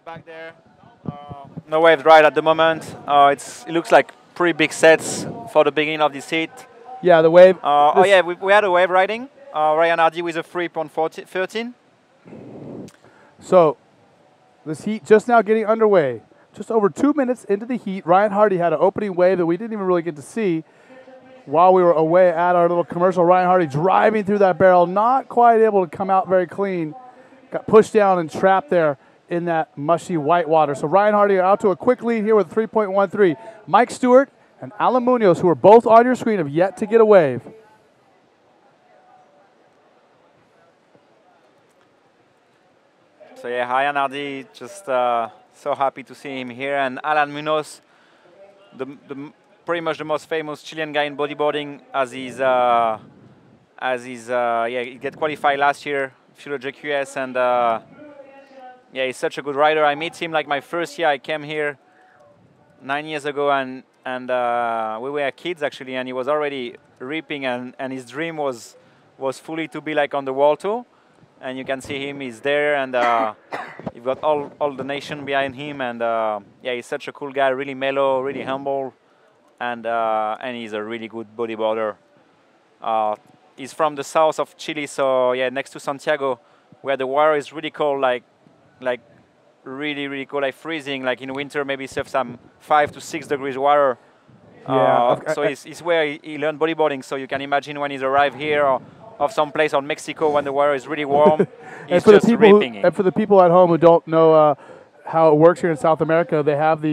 back there. No waves right at the moment. It looks like pretty big sets for the beginning of this heat. Yeah, the wave. Oh yeah, we had a wave riding. Ryan Hardy with a 3.13. So this heat just now getting underway. Just over 2 minutes into the heat, Ryan Hardy had an opening wave that we didn't even really get to see while we were away at our little commercial. Ryan Hardy driving through that barrel, not quite able to come out very clean. Got pushed down and trapped there in that mushy white water. So Ryan Hardy out to a quick lead here with 3.13. Mike Stewart and Alan Munoz, who are both on your screen, have yet to get a wave. So yeah, Ryan Hardy, just so happy to see him here. And Alan Munoz, pretty much the most famous Chilean guy in bodyboarding, he get qualified last year, Fuel JQS, and yeah, he's such a good rider. I met him like my first year. I came here 9 years ago, and we were kids actually, and he was already ripping, and his dream was fully to be like on the World Tour. And you can see him, he's there, and you've got all the nation behind him, and yeah, he's such a cool guy, really mellow, really humble, and he's a really good bodyboarder. He's from the south of Chile, so yeah, next to Santiago, where the water is really cold, like really cold, like freezing, like in winter maybe surf some 5 to 6 degrees water. Yeah. So it's where he learned bodyboarding, so you can imagine when he's arrived here, or of some place on Mexico when the water is really warm, he's just ripping it. And for the people at home who don't know how it works here in South America, they have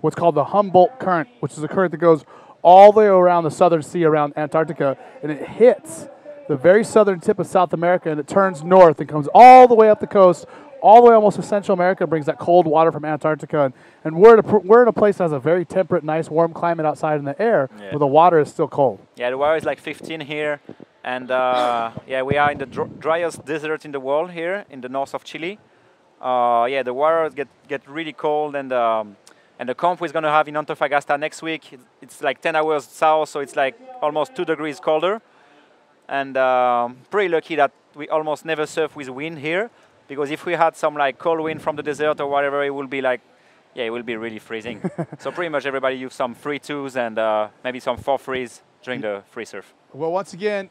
what's called the Humboldt current, which is a current that goes all the way around the southern sea around Antarctica, and it hits the very southern tip of South America, and it turns north and comes all the way up the coast, all the way almost to Central America, brings that cold water from Antarctica. And we're in a place that has a very temperate, nice, warm climate outside in the air, where the water is still cold. Yeah, the water is like 15 here. And yeah, we are in the driest desert in the world here in the north of Chile. Yeah, the water get really cold, and the camp we're going to have in Antofagasta next week, it's like 10 hours south, so it's like almost 2 degrees colder. And pretty lucky that we almost never surf with wind here, because if we had some like cold wind from the desert or whatever, it will be like, yeah, it will be really freezing. So pretty much everybody use some free twos and maybe some 4-frees during the free surf. Well, once again,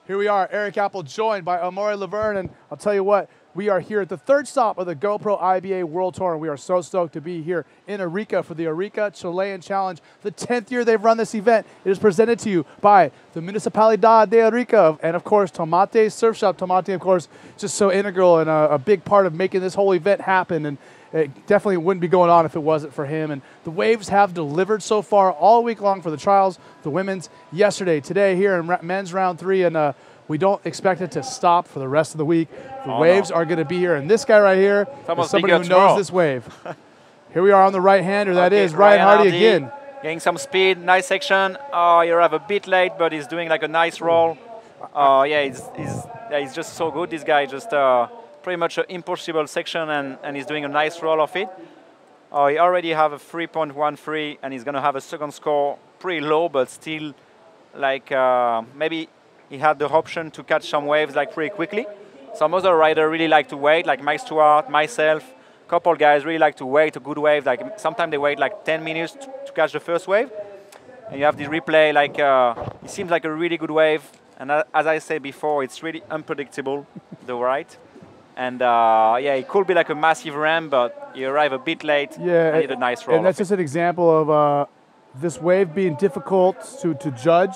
here we are, Eric Apple, joined by Amore Laverne, and I'll tell you what, we are here at the third stop of the GoPro IBA World Tour, and we are so stoked to be here in Arica for the Arica Chilean Challenge. The 10th year they've run this event. It is presented to you by the Municipalidad de Arica, and of course, Tomate Surf Shop. Tomate, of course, just so integral and a big part of making this whole event happen, and it definitely wouldn't be going on if it wasn't for him. And the waves have delivered so far all week long for the trials, the women's, yesterday, today here in men's round 3, and we don't expect it to stop for the rest of the week. The waves are going to be here, and this guy right here is somebody who knows this wave. Here we are on the right-hander. That is Ryan Hardy again. Getting some speed, nice section. You have a bit late, but he's doing like a nice roll. Yeah, he's just so good, this guy. Just pretty much an impossible section, and he's doing a nice roll of it. He already have a 3.13, and he's going to have a second score pretty low, but still like maybe he had the option to catch some waves like pretty quickly. Some other riders really like to wait, like Mike Stewart, myself, a couple guys really like to wait a good wave. Like sometimes they wait like 10 minutes to catch the first wave. And you have the replay, like it seems like a really good wave. And as I said before, it's really unpredictable, the ride. And yeah, it could be like a massive ram, but you arrive a bit late. Yeah, and need a nice roll. And that's just an example of this wave being difficult to judge.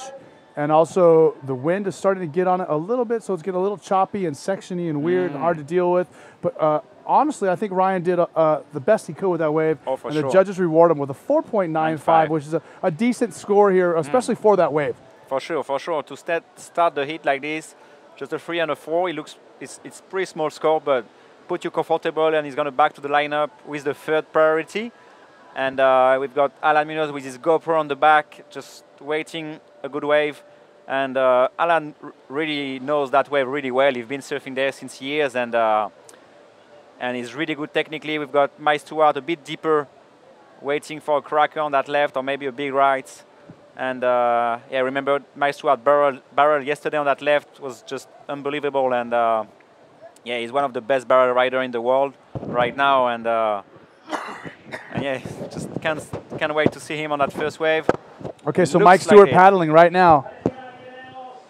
And also, the wind is starting to get on it a little bit, so it's getting a little choppy and sectiony and weird and hard to deal with. But honestly, I think Ryan did the best he could with that wave. Oh, for and sure. The judges reward him with a 4.95, which is a decent score here, especially for that wave. For sure, for sure. To start the heat like this, just a 3 and a 4, it's pretty small score, but put you comfortable, and he's going to back to the lineup with the third priority. And we've got Alan Munoz with his GoPro on the back, just waiting a good wave. And Alan really knows that wave really well. He's been surfing there since years, and he's really good technically. We've got Mike Stewart a bit deeper, waiting for a cracker on that left or maybe a big right. And yeah, remember Mike Stewart barrel yesterday on that left was just unbelievable. And Yeah, he's one of the best barrel rider in the world right now, and yeah, just can't wait to see him on that first wave. Okay, so Mike Stewart paddling right now.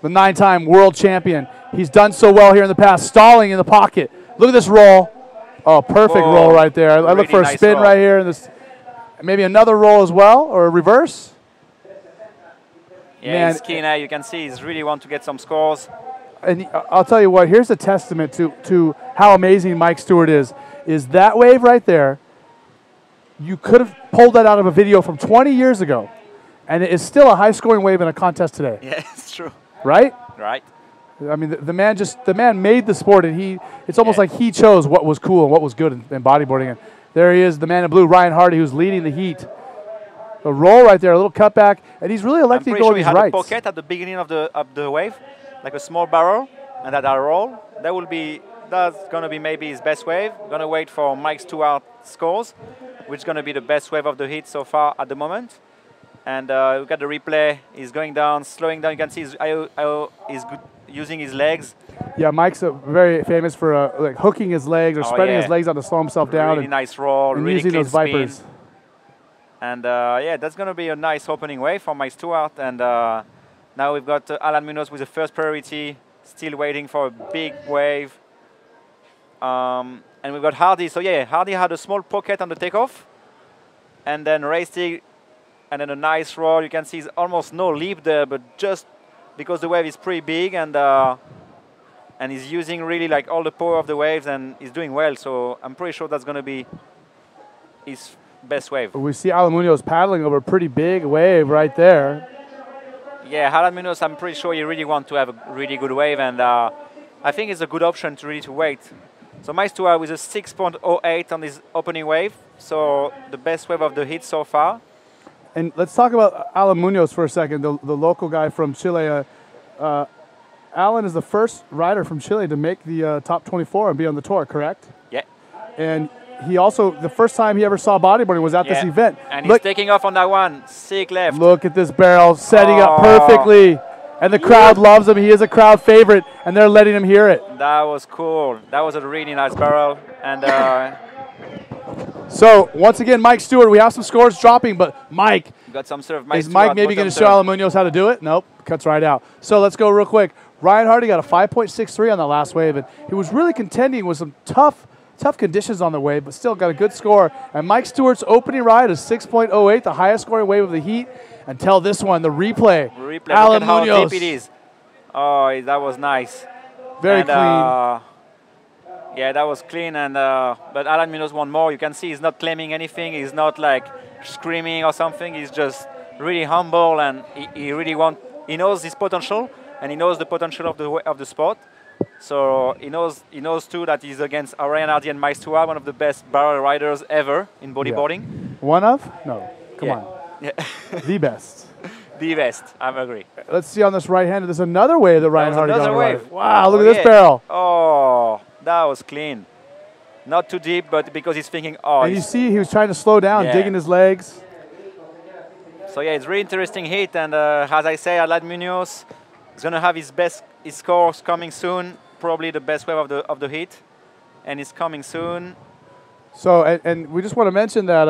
The 9-time world champion. He's done so well here in the past, stalling in the pocket. Look at this roll. Oh, perfect roll right there. I look for a spin right here, and this maybe another roll as well, or a reverse. Yeah, he's keen. You can see he's really want to get some scores. And I'll tell you what, here's a testament to how amazing Mike Stewart is that wave right there. You could have pulled that out of a video from 20 years ago, and it is still a high-scoring wave in a contest today. Yeah, it's true. Right? Right. I mean, the man made the sport, and it's almost like he chose what was cool and what was good in bodyboarding. And there he is, the man in blue, Ryan Hardy, who's leading the heat. A roll right there, a little cutback, and he's really electing to go with his rights. I'm pretty sure he had a pocket at the beginning of the wave, like a small barrel, and that roll. That's gonna be maybe his best wave. Gonna wait for Mike Stewart scores, which is gonna be the best wave of the heat so far at the moment. And we got the replay. He's going down, slowing down. You can see he's good using his legs. Yeah, Mike's very famous for like hooking his legs or spreading his legs out to slow himself down. Really nice roll, and really using clean those vipers. spin. And yeah, that's going to be a nice opening wave for Mike Stewart. And now we've got Alan Munoz with the first priority, still waiting for a big wave. And we've got Hardy. So yeah, Hardy had a small pocket on the takeoff. And then racing, and then a nice roll. You can see there's almost no leap there, but just because the wave is pretty big, and he's using really like all the power of the waves, and he's doing well. So I'm pretty sure that's going to be his best wave. We see Alan Munoz paddling over a pretty big wave right there. Yeah, Alan Munoz, I'm pretty sure he really wants to have a really good wave, and I think it's a good option to really wait. So Mike Stewart with a 6.08 on his opening wave, so the best wave of the heat so far. And let's talk about Alan Munoz for a second, the local guy from Chile. Alan is the first rider from Chile to make the top 24 and be on the tour, correct? Yeah. And he also, the first time he ever saw bodyboarding was at this event. And he's taking off on that one, sick left. Look at this barrel, setting up perfectly. And the crowd loves him. He is a crowd favorite, and they're letting him hear it. That was cool. That was a really nice barrel. And so, once again, Mike Stewart, we have some scores dropping, but Mike, got some sort of Mike is Mike maybe going to show Alan Munoz how to do it? Nope, cuts right out. So let's go real quick. Ryan Hardy got a 5.63 on that last wave, and he was really contending with some tough conditions on the wave, but still got a good score. And Mike Stewart's opening ride is 6.08, the highest scoring wave of the heat, until this one, the replay. Alan Munoz. How deep it is. Oh, that was nice. Very clean. Yeah, that was clean, and but Alan Munoz won more. You can see he's not claiming anything. He's not like screaming or something. He's just really humble, and he really he knows his potential, and he knows the potential of the sport. So he knows too that he's against Ryan Hardy and Mike Stewart, one of the best barrel riders ever in bodyboarding. Yeah. One of? No, come on. Yeah. The best. The best, I agree. Let's see on this right hand. There's another wave that Ryan Hardy got wave. Wow, look at this barrel. Oh, that was clean. Not too deep, but because he's thinking, oh. And you see he was trying to slow down, digging his legs. So yeah, it's really interesting heat, and as I say, Alan Munoz is going to have his scores coming soon. Probably the best wave of the heat, and it's coming soon. So, and we just want to mention that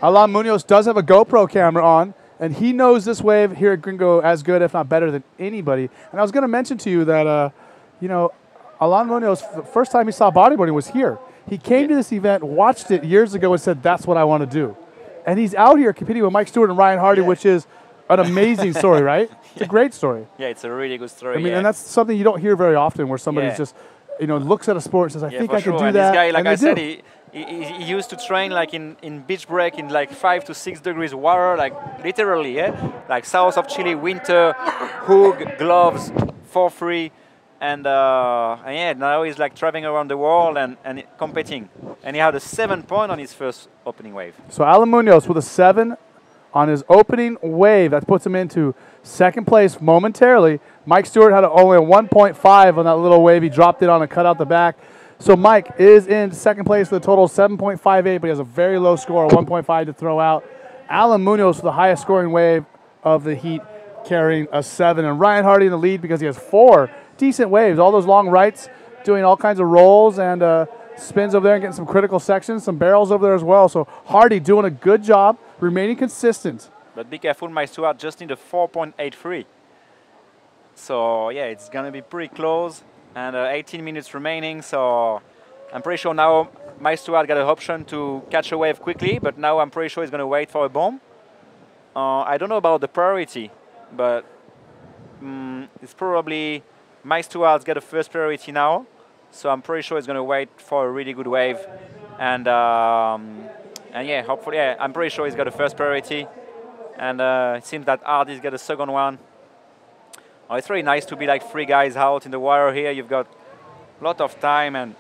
Alan Munoz does have a GoPro camera on, and he knows this wave here at Gringo as good, if not better, than anybody. And I was going to mention to you that, you know, Alan Munoz, the first time he saw bodyboarding was here. He came to this event, watched it years ago, and said, that's what I want to do. And he's out here competing with Mike Stewart and Ryan Hardy, which is an amazing story, right? It's a great story. Yeah, it's a really good story. I mean, and that's something you don't hear very often, where somebody's just, you know, looks at a sport and says, I think I can do that. This guy, like and I said, he used to train like in beach break in like 5 to 6 degrees water, like literally, like south of Chile, winter, hook, gloves, for free. And yeah, now he's like traveling around the world and competing. And he had a 7 point on his first opening wave. So Alan Munoz with a 7 on his opening wave. That puts him into second place momentarily. Mike Stewart had only a 1.5 on that little wave. He dropped it on and cut out the back. So Mike is in second place with a total of 7.58, but he has a very low score, 1.5 to throw out. Alan Munoz with the highest scoring wave of the heat, carrying a 7. And Ryan Hardy in the lead because he has 4 decent waves. All those long rights doing all kinds of rolls and spins over there and getting some critical sections, some barrels over there as well. So Hardy doing a good job, remaining consistent. But be careful, Mike Stewart just need a 4.83. So yeah, it's gonna be pretty close, and 18 minutes remaining. So I'm pretty sure now Mike Stewart got an option to catch a wave quickly, but now I'm pretty sure he's gonna wait for a bomb. I don't know about the priority, but it's probably Mike Stewart's got a first priority now. So I'm pretty sure he's gonna wait for a really good wave, and yeah, hopefully, yeah, I'm pretty sure he's got a first priority. And it seems that Hardy's got a second one. Oh, it's really nice to be like 3 guys out in the water here. You've got a lot of time and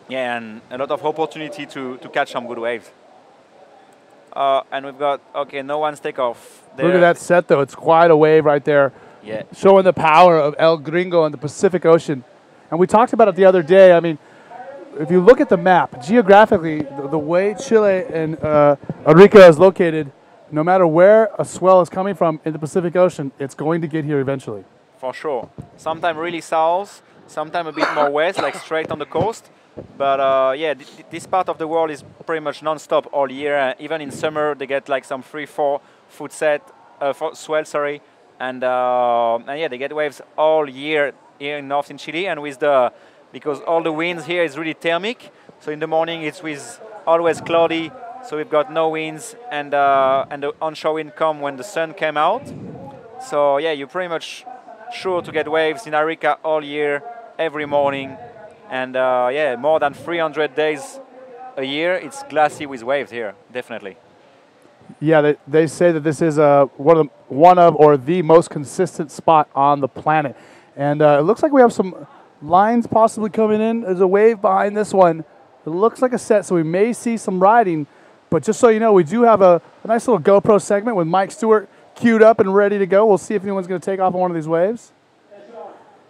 yeah, and a lot of opportunity to catch some good waves. And we've got, okay, no one's takeoff. Look at that set though, it's quite a wave right there. Yeah. Showing the power of El Gringo in the Pacific Ocean. And we talked about it the other day. I mean, if you look at the map, geographically, the way Chile and Arica is located, no matter where a swell is coming from in the Pacific Ocean, it's going to get here eventually. For sure. Sometimes really south, sometimes a bit more west, like straight on the coast. But yeah, this part of the world is pretty much non-stop all year. Even in summer, they get like some 3-4 foot swell, sorry. And yeah, they get waves all year here in northern Chile. And with because all the winds here is really thermic. So in the morning, it's always cloudy. So we've got no winds, and the onshore wind come when the sun came out. So yeah, you're pretty much sure to get waves in Arica all year, every morning. And yeah, more than 300 days a year, it's glassy with waves here, definitely. Yeah, they say that this is one of or the most consistent spot on the planet. And it looks like we have some lines possibly coming in. There's a wave behind this one. It looks like a set, so we may see some riding. But just so you know, we do have a nice little GoPro segment with Mike Stewart queued up and ready to go. We'll see if anyone's going to take off on one of these waves.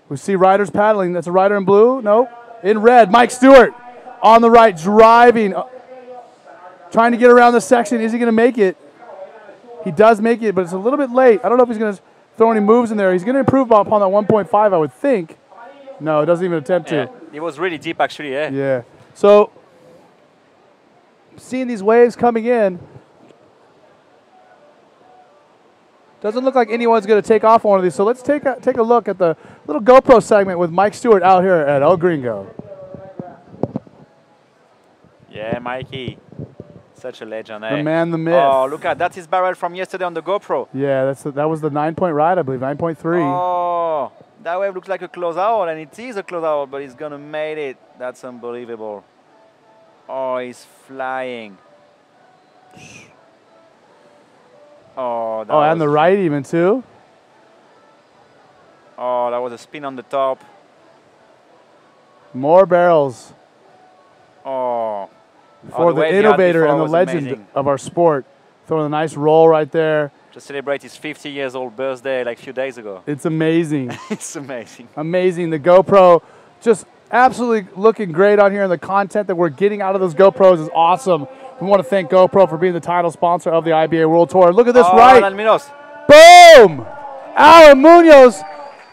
We see riders paddling. That's a rider in blue. No, in red. Mike Stewart on the right, driving, trying to get around the section. Is he going to make it? He does make it, but it's a little bit late. I don't know if he's going to throw any moves in there. He's going to improve upon that 1.5, I would think. No, it doesn't even attempt to. It was really deep, actually, yeah. Yeah. So, seeing these waves coming in, doesn't look like anyone's going to take off one of these. So let's take a look at the little GoPro segment with Mike Stewart out here at El Gringo. Yeah, Mikey. Such a legend, The man, the myth. Oh, look at that's his barrel from yesterday on the GoPro. Yeah, that was the 9-point ride, I believe, 9.3. Oh, that wave looks like a closeout, and it is a closeout, but he's going to make it. That's unbelievable. Oh, he's flying. Oh, and the right even too. Oh, that was a spin on the top. More barrels. Oh. For the innovator and the legend amazing. Of our sport. Throwing a nice roll right there. Just celebrate his 50 years old birthday like a few days ago. It's amazing. It's amazing. Amazing. The GoPro just absolutely looking great on here, and the content that we're getting out of those GoPros is awesome. We want to thank GoPro for being the title sponsor of the IBA World Tour. Look at this right. Boom! Alan Munoz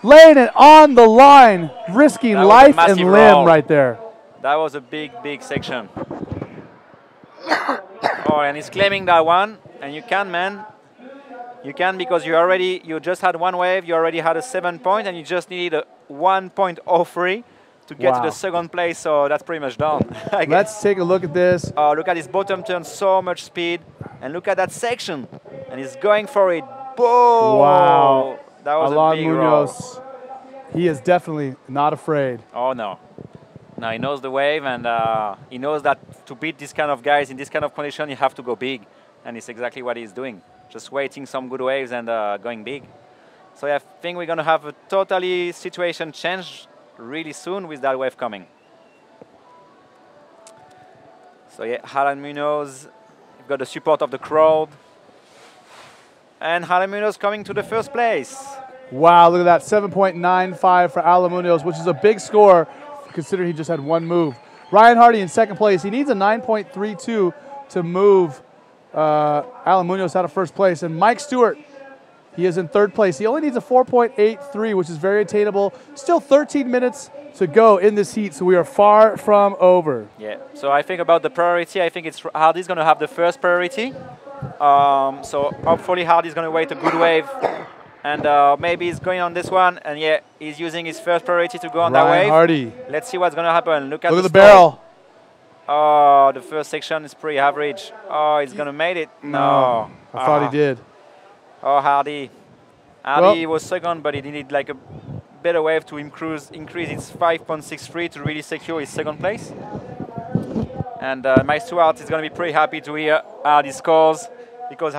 laying it on the line, risking life and limb roll. Right there. That was a big, big section. Oh, and he's claiming that one, and you can, man. You can, because you just had one wave, you already had a 7 point, and you just needed a 1.03 to get to the second place, so that's pretty much done. Let's take a look at this. Oh, look at his bottom turn, so much speed, and look at that section, and he's going for it. Boom! Wow. That was Alan a big Munoz. roll. He is definitely not afraid. Oh, no. No, he knows the wave, and he knows that to beat these kind of guys in this kind of condition, you have to go big, and it's exactly what he's doing. Just waiting some good waves and going big. So yeah, I think we're going to have a totally situation change really soon with that wave coming. So yeah, Alan Munoz, you've got the support of the crowd. And Alan Munoz coming to the first place. Wow, look at that, 7.95 for Alan Munoz, which is a big score considering he just had one move. Ryan Hardy in second place. He needs a 9.32 to move Alan Munoz out of first place. And Mike Stewart, he is in third place. He only needs a 4.83, which is very attainable. Still 13 minutes to go in this heat, so we are far from over. Yeah, so I think about the priority, I think it's Hardy's going to have the first priority. So hopefully Hardy's going to wait a good wave. And maybe he's going on this one. And yeah, he's using his first priority to go on that wave. Hardy. Let's see what's going to happen. Look at the score. barrel. Oh, the first section is pretty average. Oh, he's going to make it. No. I thought he did. Oh, Hardy. Hardy was second, but he needed like a better wave to increase its 5.63 to really secure his second place. And Mike Stewart is going to be pretty happy to hear Hardy scores, because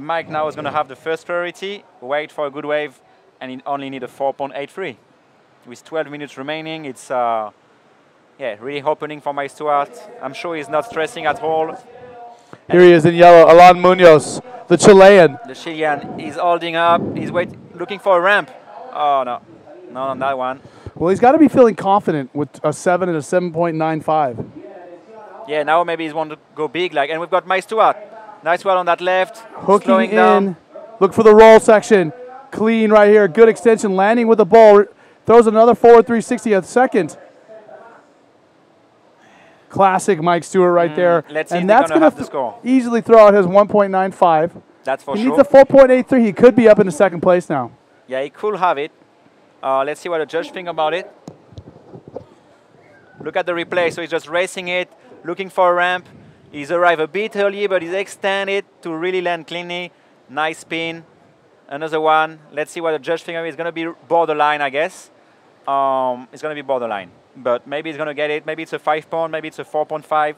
Mike now is going to have the first priority, wait for a good wave, and he only need a 4.83. With 12 minutes remaining, it's really opening for Mike Stewart. I'm sure he's not stressing at all. Here he is in yellow, Alan Munoz, the Chilean. The Chilean, he's holding up, he's looking for a ramp. Oh, no, not on that one. Well, he's got to be feeling confident with a 7 and a 7.95. Yeah, now maybe he's want to go big, and we've got Mike Stewart. Nice one on that left, hooking slowing in. down. Look for the roll section. Clean right here, good extension, landing with the ball. Throws another forward 360 at second. Classic Mike Stewart right there. Let's see and if that's going to have the score. Easily throw out his 1.95. That's for sure. He needs a 4.83. He could be up into second place now. Yeah, he could have it. Let's see what the judge think about it. Look at the replay. So he's just racing it, looking for a ramp. He's arrived a bit early, but he's extended to really land cleanly. Nice spin. Another one. Let's see what the judge think of it. It's going to be borderline, I guess. It's going to be borderline. But maybe he's going to get it. Maybe it's a 5 point. Maybe it's a 4.5.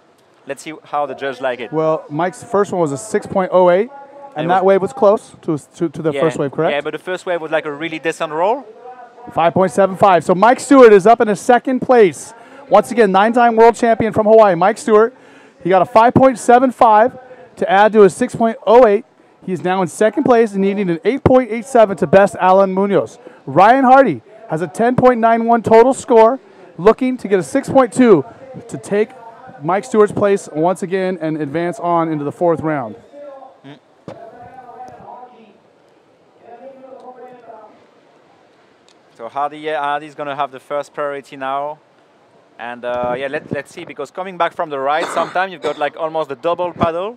Let's see how the judge like it. Well, Mike's first one was a 6.08, and that wave was close to the first wave, correct? Yeah, but the first wave was like a really decent roll. 5.75. So Mike Stewart is up in a second place. Once again, 9-time world champion from Hawaii, Mike Stewart. He got a 5.75 to add to his 6.08. He's now in second place and needing an 8.87 to best Alan Munoz. Ryan Hardy has a 10.91 total score, looking to get a 6.2 to take Mike Stewart's place once again and advance on into the fourth round. So Hardy's going to have the first priority now. And let's see, because coming back from the right, sometimes you've got like almost the double paddle.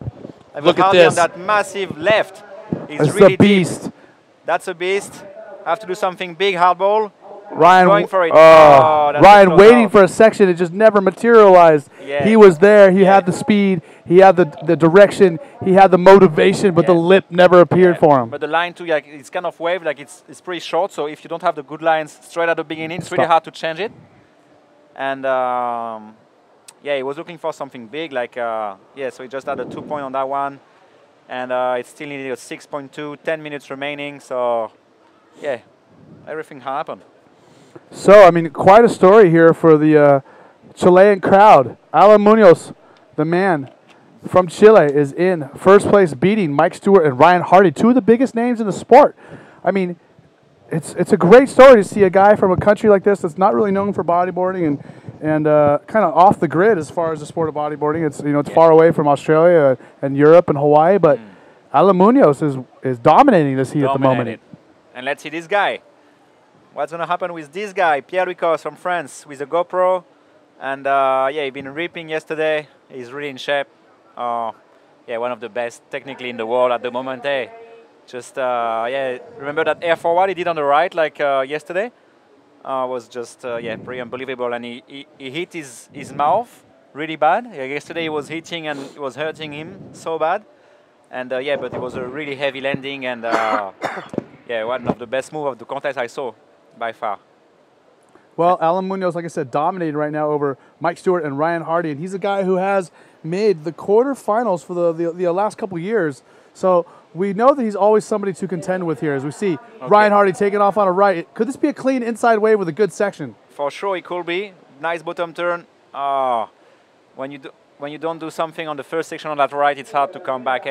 Look at Hardy this. On that massive left. It's really a beast. Deep. That's a beast. Have to do something big, hard ball. Ryan going for it. Ryan waiting for a section. It just never materialized. Yeah. He was there. He had the speed. He had the direction. He had the motivation, but the lip never appeared for him. But the line too, like it's kind of wave, like it's pretty short. So if you don't have the good lines straight at the beginning, it's really hard to change it. And he was looking for something big, so he just had a 2 point on that one. And it still needed a 6.2, 10 minutes remaining. So, yeah, everything happened. So, I mean, quite a story here for the Chilean crowd. Alan Munoz, the man from Chile, is in first place, beating Mike Stewart and Ryan Hardy, two of the biggest names in the sport. I mean, it's a great story to see a guy from a country like this that's not really known for bodyboarding and kind of off the grid as far as the sport of bodyboarding. It's far away from Australia and Europe and Hawaii, but Alan Munoz is dominating this heat at the moment. And let's see this guy. What's going to happen with this guy, Pierre Ricos from France, with a GoPro. And he's been ripping yesterday. He's really in shape. One of the best technically in the world at the moment. Just, remember that air forward he did on the right, yesterday? Was just, pretty unbelievable. And he hit his mouth really bad. Yesterday he was hitting and it was hurting him so bad. And, but it was a really heavy landing. And, one of the best moves of the contest I saw, by far. Well, Alan Munoz, like I said, dominating right now over Mike Stewart and Ryan Hardy. And he's a guy who has made the quarterfinals for the last couple years. So we know that he's always somebody to contend with here, as we see Ryan Hardy taking off on a right. Could this be a clean inside wave with a good section? For sure, it could be. Nice bottom turn. When you don't do something on the first section on that right, it's hard to come back.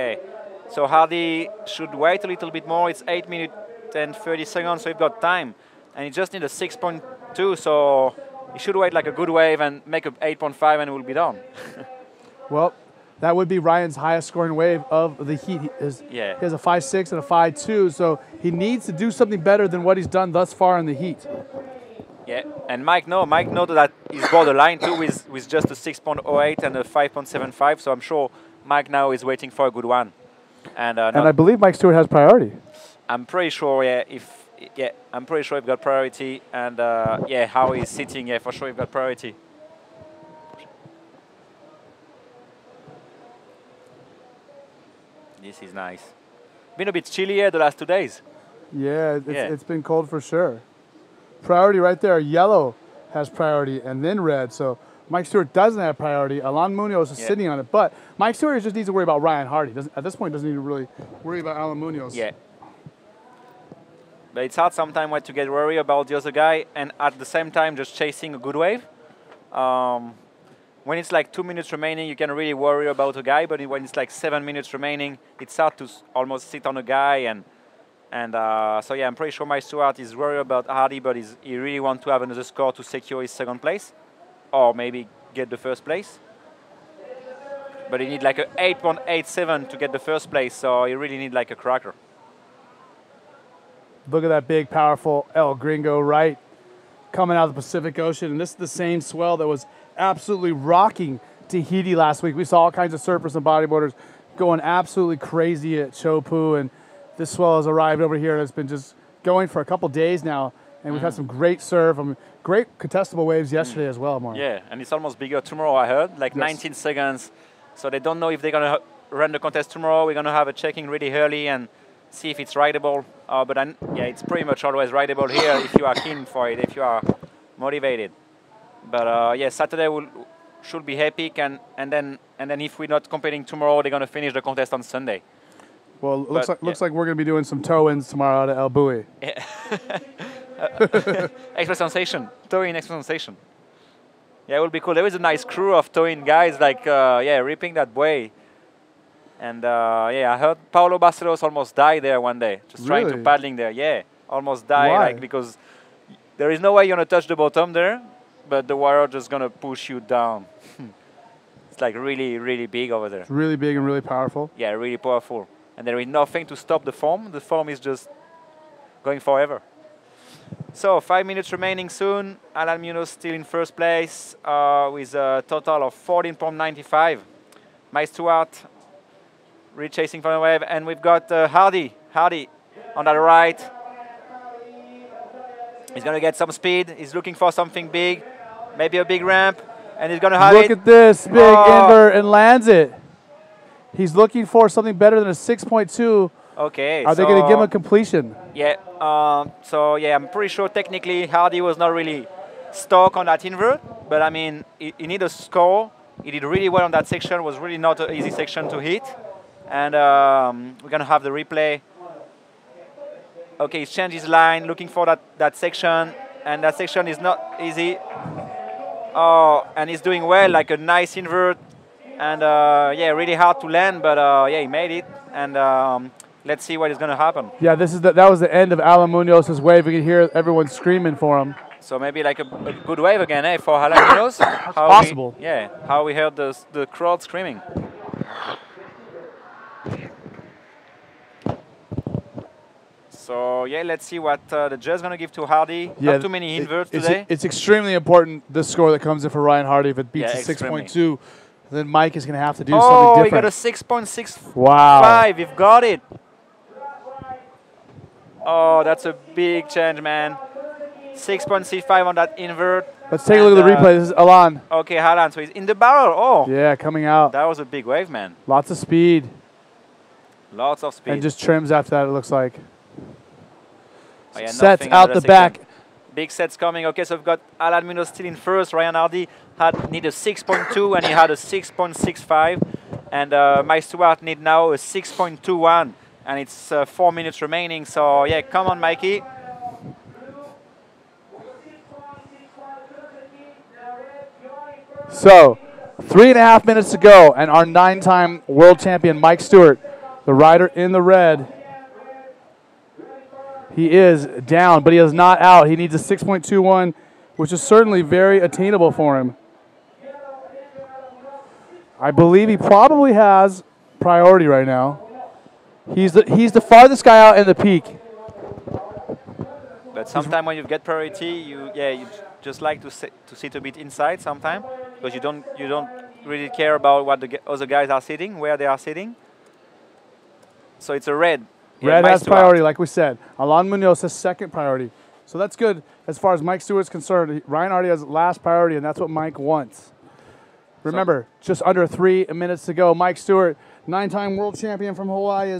So Hardy should wait a little bit more. It's 8 minutes and 30 seconds, so we've got time. And he just needs a 6.2, so he should wait like a good wave and make a 8.5 and we'll be done. Well, that would be Ryan's highest scoring wave of the heat. He has a 5.6 and a 5.2, so he needs to do something better than what he's done thus far in the heat. Yeah, and Mike know that he's borderline too with just a 6.08 and a 5.75. So I'm sure Mike now is waiting for a good one. And I believe Mike Stewart has priority. I'm pretty sure, I'm pretty sure he's got priority. And yeah, how he's sitting, yeah, for sure he's got priority. This is nice. Been a bit chilly here the last 2 days. Yeah, it's been cold for sure. Priority right there. Yellow has priority, and then red. So Mike Stewart doesn't have priority. Alan Munoz is sitting on it. But Mike Stewart just needs to worry about Ryan Hardy. At this point, doesn't need to really worry about Alan Munoz. Yeah. But it's hard sometimes to get worried about the other guy and at the same time just chasing a good wave. When it's like 2 minutes remaining, you can really worry about a guy. But when it's like 7 minutes remaining, it's hard to almost sit on a guy. And so yeah, I'm pretty sure Mike Stewart is worried about Hardy, but he really wants to have another score to secure his second place, or maybe get the first place. But he need like a 8.87 to get the first place, so he really need like a cracker. Look at that big, powerful El Gringo right coming out of the Pacific Ocean. And this is the same swell that was absolutely rocking Tahiti last week. We saw all kinds of surfers and bodyboarders going absolutely crazy at Chopu, and this swell has arrived over here and it's been just going for a couple days now. And we've had some great surf, great contestable waves yesterday as well, Mark. Yeah, and it's almost bigger tomorrow, I heard, like 19 seconds. So they don't know if they're going to run the contest tomorrow. We're going to have a checking really early and see if it's rideable. But yeah, it's pretty much always rideable here if you are keen for it, if you are motivated. But yeah, Saturday should be epic, and then if we're not competing tomorrow, they're going to finish the contest on Sunday. Well, it looks like we're going to be doing some toe-ins tomorrow out at El Bui. Yeah. Extra sensation, towing extra sensation. Yeah, it will be cool. There is a nice crew of towing guys, like yeah, ripping that way. And yeah, I heard Paulo Barcelos almost died there one day, just trying to paddling there. Yeah, almost died. Why? Like, because there is no way you're gonna touch the bottom there, but the water just gonna push you down. It's like really, really big over there. It's really big and really powerful. Yeah, really powerful. And there is nothing to stop the foam. The foam is just going forever. So 5 minutes remaining soon. Alan Munoz still in first place with a total of 14.95. Mike Stewart really chasing for the wave. And we've got Hardy on that right. He's going to get some speed. He's looking for something big, maybe a big ramp. And he's going to have Look at this big invert and lands it. He's looking for something better than a 6.2. Okay. Are they going to give him a completion? Yeah. So yeah, I'm pretty sure technically Hardy was not really stuck on that invert, but I mean, he needed a score. He did really well on that section. It was really not an easy section to hit. And we're going to have the replay. Okay, he's changed his line, looking for that section. And that section is not easy. Oh, and he's doing well, like a nice invert. And yeah, really hard to land, but yeah, he made it. And let's see what is going to happen. Yeah, that was the end of Alan Munoz's wave. We can hear everyone screaming for him. So maybe like a good wave again, eh, for Alan Munoz? Possible. Yeah, how we heard the crowd screaming. So yeah, let's see what the judge is going to give to Hardy. Yeah, not too many inverts today. It's extremely important, this score that comes in for Ryan Hardy. If it beats a 6.2, then Mike is going to have to do something different. Oh, we got a 6.65. Wow. We've got it. Oh, that's a big change, man. 6.65 on that invert. Let's take a look at the replay. This is Alan. Okay, Alan. So he's in the barrel. Oh. Yeah, coming out. That was a big wave, man. Lots of speed. Lots of speed. And just trims after that, it looks like. Oh, yeah, sets out the back. Big sets coming. Okay, so we've got Alan Munoz still in first. Ryan Hardy need a 6.2 and he had a 6.65. And Mike Stewart need now a 6.21. And it's 4 minutes remaining. So yeah, come on, Mikey. So 3.5 minutes to go, and our 9-time world champion Mike Stewart, the rider in the red, he is down, but he is not out. He needs a 6.21, which is certainly very attainable for him. I believe he probably has priority right now. He's the farthest guy out in the peak. But But sometimes when you get priority, you just like to sit a bit inside sometimes because you don't really care about what the other guys are sitting, where they are sitting. So it's a red. Red has priority, like we said. Alan Munoz has second priority. So that's good as far as Mike Stewart's concerned. Ryan Hardy has last priority, and that's what Mike wants. Remember, just under 3 minutes to go. Mike Stewart, 9-time world champion from Hawaii,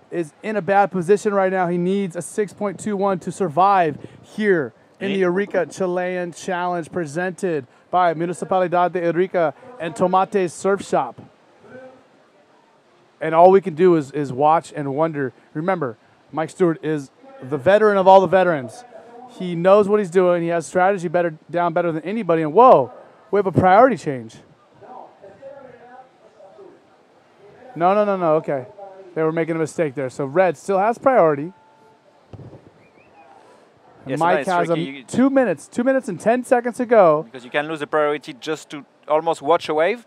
is in a bad position right now. He needs a 6.21 to survive here in the Arica Chilean Challenge presented by Municipalidad de Arica and Tomate's Surf Shop. And all we can do is watch and wonder. Remember, Mike Stewart is the veteran of all the veterans. He knows what he's doing. He has strategy down better than anybody. And whoa, we have a priority change. No, okay. They were making a mistake there. So red still has priority. Yes, Mike has 2 minutes and 10 seconds to go. Because you can lose the priority just to almost watch a wave.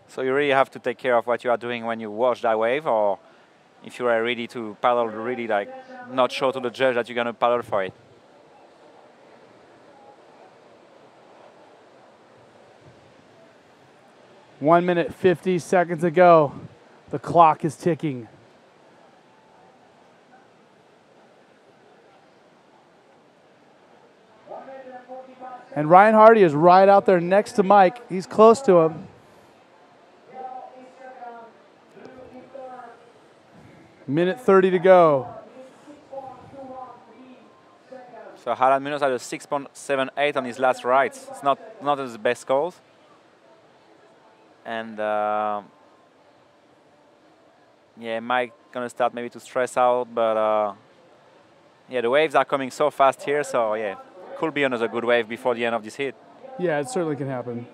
So you really have to take care of what you are doing when you watch that wave, or if you are ready to paddle, really like not show to the judge that you're going to paddle for it. One minute, 50 seconds to go. The clock is ticking. And Ryan Hardy is right out there next to Mike. He's close to him. Minute 30 to go. So Alan Munoz had a 6.78 on his last rides. It's not his best scores. And yeah, Mike gonna start maybe to stress out, but yeah, the waves are coming so fast here, so yeah, could be another good wave before the end of this heat. Yeah, it certainly can happen.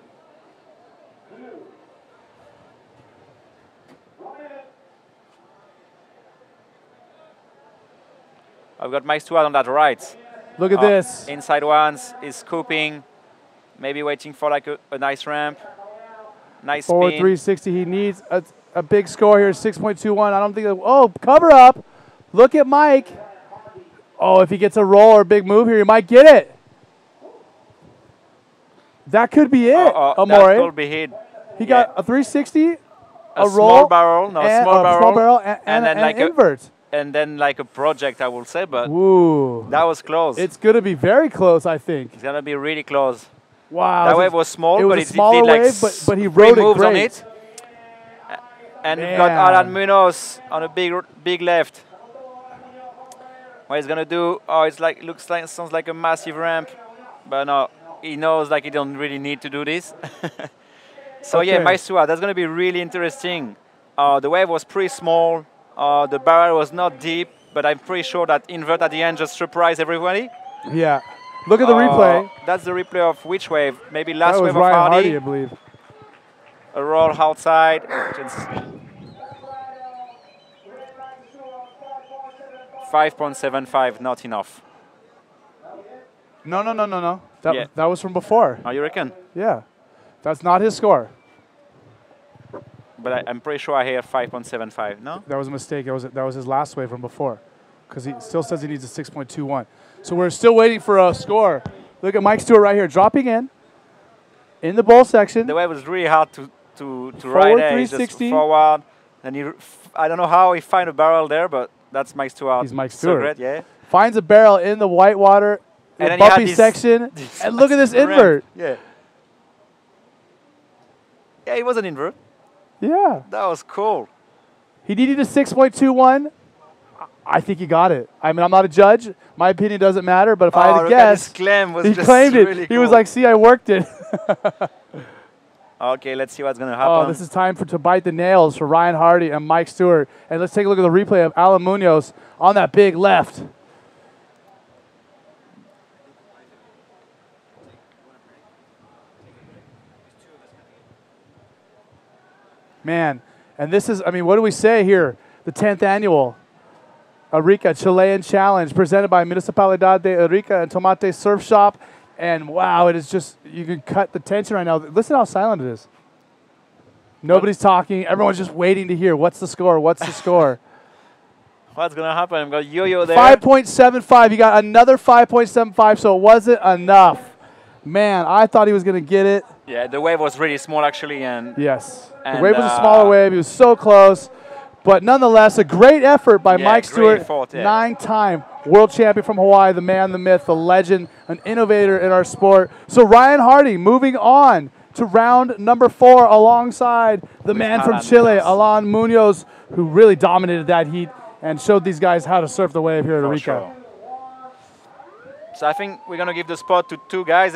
I've got Mike Stewart on that right. Look at this. Inside ones is scooping, maybe waiting for like a nice ramp. Nice Forward spin. 360. He needs a big score here, 6.21. I don't think. Oh, cover up. Look at Mike. Oh, if he gets a roll or a big move here, he might get it. That could be it, Amore. That could be hit. He got a 360, a roll, small barrel, small barrel, and then like an invert. And then like a project, I will say, but ooh, that was close. It's going to be very close, I think. It's going to be really close. Wow. That wave was small, it was but a it smaller did like wave, but he rode it moves great. on it. And we've got Alan Munoz on a big left. What he's gonna do? Oh, it's like sounds like a massive ramp, but no, he knows like he don't really need to do this. So okay. Yeah, Mike Stewart, that's gonna be really interesting. The wave was pretty small. The barrel was not deep, but I'm pretty sure that invert at the end just surprised everybody. Yeah. Look at the replay. That's the replay of which wave? Maybe last wave of Ryan Hardy, I believe. A roll outside. 5.75, not enough. No. That was from before. Oh, you reckon? Yeah. That's not his score. But I'm pretty sure I hear 5.75, no? That was a mistake. That was his last wave from before. Because he still says he needs a 6.21. So we're still waiting for a score. Look at Mike Stewart right here, dropping in the bowl section. The wave was really hard to ride there. 360. Just forward. And I don't know how he find a barrel there, but that's Mike Stewart. He's Mike Stewart. So great, yeah. Finds a barrel in the whitewater, the bumpy section, and look at this invert. Yeah. Yeah, it was an invert. Yeah. That was cool. He needed a 6.21. I think he got it. I mean, I'm not a judge. My opinion doesn't matter, but if I had to guess, his claim was he just claimed it. Really he was like, see, I worked it. Okay, let's see what's going to happen. Oh, this is time to bite the nails for Ryan Hardy and Mike Stewart. And let's take a look at the replay of Alan Munoz on that big left. Man, and this is, I mean, what do we say here? The 10th annual Arica Chilean Challenge presented by Municipalidad de Arica and Tomate Surf Shop. And wow, it is just, you can cut the tension right now. Listen how silent it is. Nobody's talking. Everyone's just waiting to hear, what's the score? What's the score? What's gonna happen? I'm gonna yo-yo there. 5.75. You got another 5.75, so it wasn't enough. Man, I thought he was going to get it. Yeah, the wave was really small actually, and yes, and, the wave was a smaller wave. He was so close, but nonetheless, a great effort by Mike Stewart, effort, yeah. 9-time world champion from Hawaii, the man, the myth, the legend, an innovator in our sport. So Ryan Hardy moving on to round number 4 alongside the man from Chile, Alan Munoz, who really dominated that heat and showed these guys how to surf the wave here at Arica. Sure. So I think we're going to give the spot to 2 guys.